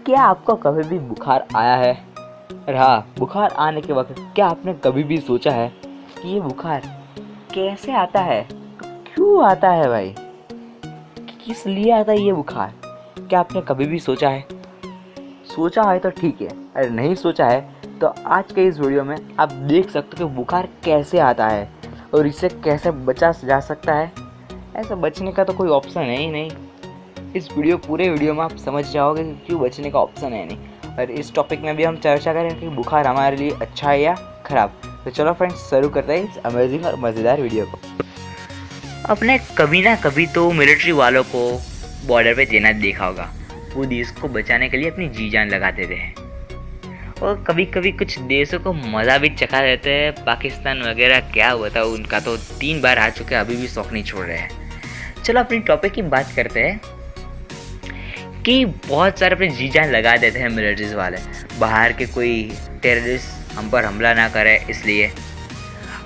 क्या आपको कभी भी बुखार आया है? और हाँ, बुखार आने के वक्त क्या आपने कभी भी सोचा है कि ये बुखार कैसे आता है, क्यों आता है भाई, किस लिए आता है ये बुखार? क्या आपने कभी भी सोचा है? सोचा है तो ठीक है, अगर नहीं सोचा है तो आज के इस वीडियो में आप देख सकते हो कि बुखार कैसे आता है और इससे कैसे बचा जा सकता है। ऐसा बचने का तो कोई ऑप्शन है ही नहीं। इस पूरे वीडियो में आप समझ जाओगे कि क्यों बचने का ऑप्शन है नहीं। और इस टॉपिक में भी हम चर्चा करें कि बुखार हमारे लिए अच्छा है या ख़राब। तो चलो फ्रेंड्स, शुरू करते हैं इस अमेजिंग और मज़ेदार वीडियो को। अपने कभी ना कभी तो मिलिट्री वालों को बॉर्डर पे तैनात देखा होगा। वो देश को बचाने के लिए अपनी जी जान लगा देते हैं और कभी कभी कुछ देशों को मज़ा भी चखा देते हैं। पाकिस्तान वगैरह क्या होता है, उनका तो 3 बार आ चुके हैं, अभी भी शौक नहीं छोड़ रहे हैं। चलो अपनी टॉपिक की बात करते हैं कि बहुत सारे अपनी जी जान लगा देते हैं मिलिट्रीज वाले, बाहर के कोई टेररिस्ट हम पर हमला ना करे इसलिए।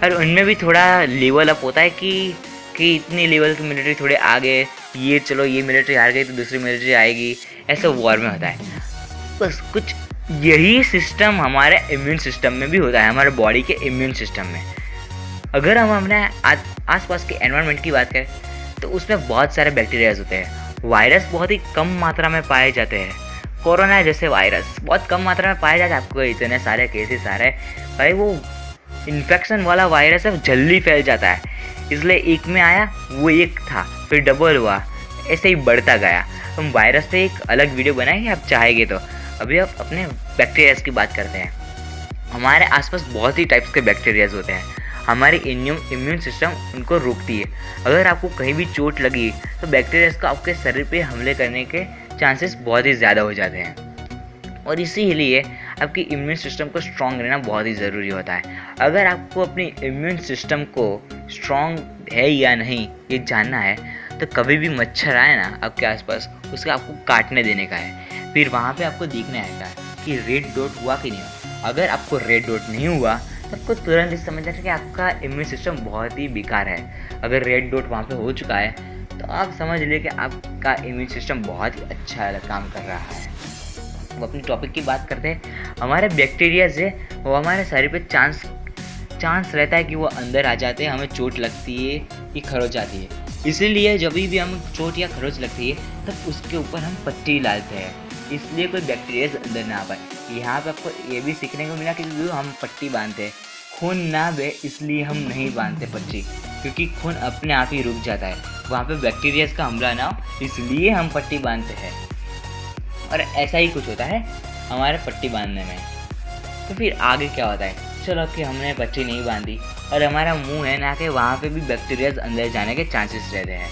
और उनमें भी थोड़ा लेवल अप होता है कि इतनी लेवल की मिलिट्री थोड़े आगे, ये चलो ये मिलिट्री हार गई तो दूसरी मिलिट्री आएगी, ऐसे वॉर में होता है। बस कुछ यही सिस्टम हमारे इम्यून सिस्टम में भी होता है, हमारे बॉडी के इम्यून सिस्टम में। अगर हम अपने आसपास के एनवायरनमेंट की बात करें तो उसमें बहुत सारे बैक्टीरियाज होते हैं। वायरस बहुत ही कम मात्रा में पाए जाते हैं। कोरोना जैसे वायरस बहुत कम मात्रा में पाए जाते हैं। आपको इतने सारे केसेस आ रहे हैं भाई, वो इन्फेक्शन वाला वायरस है, जल्दी फैल जाता है। इसलिए एक में आया, वो एक था, फिर डबल हुआ, ऐसे ही बढ़ता गया। हम वायरस पे एक अलग वीडियो बनाएंगे आप चाहेंगे तो। अभी आप अपने बैक्टीरियाज की बात करते हैं। हमारे आसपास बहुत ही टाइप्स के बैक्टीरियाज होते हैं। हमारी इम्यून सिस्टम उनको रोकती है। अगर आपको कहीं भी चोट लगी तो बैक्टीरियाज को आपके शरीर पे हमले करने के चांसेस बहुत ही ज़्यादा हो जाते हैं। और इसीलिए आपकी इम्यून सिस्टम को स्ट्रॉन्ग रहना बहुत ही ज़रूरी होता है। अगर आपको अपनी इम्यून सिस्टम को स्ट्रॉन्ग है या नहीं ये जानना है तो कभी भी मच्छर आए ना आपके आसपास, उसका आपको काटने देने का है। फिर वहाँ पे आपको देखना है कि रेड डॉट हुआ कि नहीं हुआ। अगर आपको रेड डॉट नहीं हुआ तो आपको तुरंत इस समझना है कि आपका इम्यून सिस्टम बहुत ही बेकार है। अगर रेड डॉट वहाँ पे हो चुका है तो आप समझ लीजिए कि आपका इम्यून सिस्टम बहुत ही अच्छा काम कर रहा है। अब अपनी टॉपिक की बात करते हैं। हमारे बैक्टीरियाज है वो हमारे शरीर पे चांस रहता है कि वो अंदर आ जाते हैं, हमें चोट लगती है कि खरोच आती है। इसीलिए जब भी हमें चोट या खरोच लगती है तब उसके ऊपर हम पट्टी डालते हैं, इसलिए कोई बैक्टीरियाज अंदर ना आ पाए। यहाँ पे आपको ये भी सीखने को मिला कि हम पट्टी बांधते हैं, खून ना बहे इसलिए हम नहीं बांधते पट्टी, क्योंकि खून अपने आप ही रुक जाता है। वहाँ पे बैक्टीरियाज का हमला ना हो इसलिए हम पट्टी बांधते हैं। और ऐसा ही कुछ होता है हमारे पट्टी बांधने में। तो फिर आगे क्या होता है, चलो कि हमने पट्टी नहीं बांधी और हमारा मुंह है ना कि वहाँ पे भी बैक्टीरियाज अंदर जाने के चांसेस रहते हैं।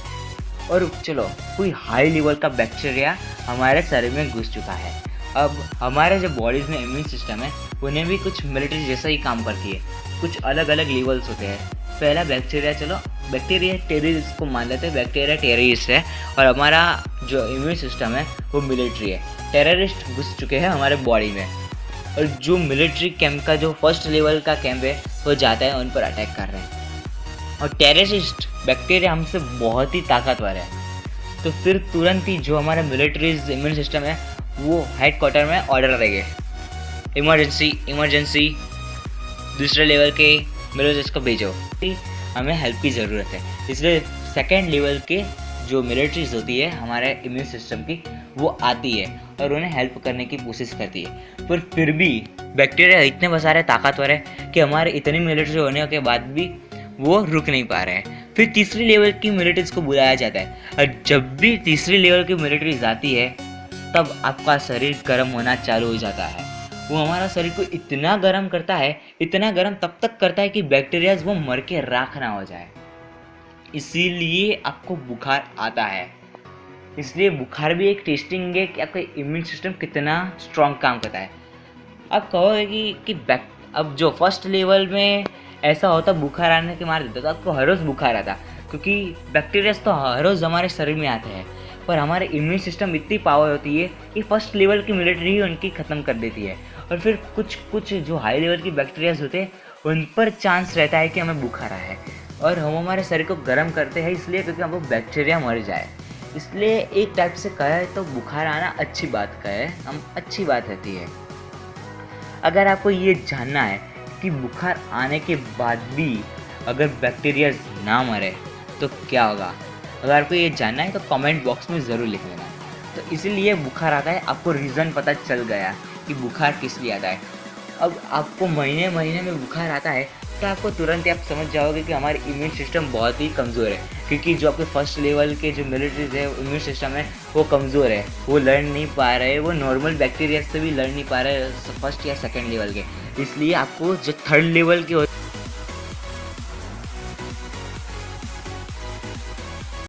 और चलो कोई हाई लेवल का बैक्टीरिया हमारे शरीर में घुस चुका है। अब हमारे जो बॉडीज़ में इम्यून सिस्टम है उन्हें भी कुछ मिलिट्री जैसा ही काम करती है। कुछ अलग अलग लेवल्स होते हैं। पहला बैक्टीरिया, चलो बैक्टीरिया टेररिस्ट को मान लेते हैं, बैक्टीरिया टेररिस्ट है और हमारा जो इम्यून सिस्टम है वो मिलिट्री है। टेररिस्ट घुस चुके हैं हमारे बॉडी में और जो मिलिट्री कैंप का जो फर्स्ट लेवल का कैंप है वो जाता है, उन पर अटैक कर रहे हैं। और टेररिस्ट बैक्टीरिया हमसे बहुत ही ताकतवर है, तो फिर तुरंत ही जो हमारा मिलिट्री इम्यून सिस्टम है वो हेड क्वार्टर में ऑर्डर देंगे, इमरजेंसी दूसरे लेवल के मिलिट्रीज को भेजो, हमें हेल्प की ज़रूरत है। इसलिए सेकेंड लेवल के जो मिलिट्रीज होती है हमारे इम्यून सिस्टम की, वो आती है और उन्हें हेल्प करने की कोशिश करती है। पर फिर भी बैक्टीरिया इतने सारे ताकतवर है कि हमारे इतनी मिलिट्री होने के बाद भी वो रुक नहीं पा रहे हैं। फिर तीसरी लेवल की मिलिट्रीज को बुलाया जाता है और जब भी तीसरी लेवल की मिलिट्रीज आती है तब आपका शरीर गर्म होना चालू हो जाता है। वो हमारा शरीर को इतना गर्म करता है, इतना गर्म तब तक करता है कि बैक्टीरियाज वो मर के राख ना हो जाए। इसीलिए आपको बुखार आता है। इसलिए बुखार भी एक टेस्टिंग है कि आपका इम्यून सिस्टम कितना स्ट्रॉन्ग काम करता है। आप कहोगे कि अब जो फर्स्ट लेवल में ऐसा होता बुखार आने के मार देता तो आपको हर रोज़ बुखार आता, क्योंकि बैक्टीरियाज तो हर रोज़ हमारे शरीर में आते हैं। पर हमारे इम्यून सिस्टम इतनी पावर होती है कि फर्स्ट लेवल की मिलिट्री ही उनकी ख़त्म कर देती है। और फिर कुछ जो हाई लेवल की बैक्टीरियाज होते हैं उन पर चांस रहता है कि हमें बुखार आए और हम हमारे शरीर को गर्म करते हैं इसलिए क्योंकि हम वो बैक्टीरिया मर जाए। इसलिए एक टाइप से कहे तो बुखार आना अच्छी बात का है, हम अच्छी बात रहती है। अगर आपको ये जानना है कि बुखार आने के बाद भी अगर बैक्टीरिया ना मरे तो क्या होगा, अगर आपको ये जानना है तो कमेंट बॉक्स में ज़रूर लिख लेना। तो इसीलिए बुखार आता है, आपको रीज़न पता चल गया कि बुखार किस लिए आता है। अब आपको महीने महीने में बुखार आता है तो आपको तुरंत ही आप समझ जाओगे कि हमारी इम्यून सिस्टम बहुत ही कमज़ोर है, क्योंकि जो आपके फर्स्ट लेवल के जो मिलिट्रीज है इम्यून सिस्टम है वो कमज़ोर है, वो लड़ नहीं पा रहे, वो नॉर्मल बैक्टीरिया से भी लड़ नहीं पा रहे फर्स्ट या सेकंड लेवल के। इसलिए आपको जो थर्ड लेवल के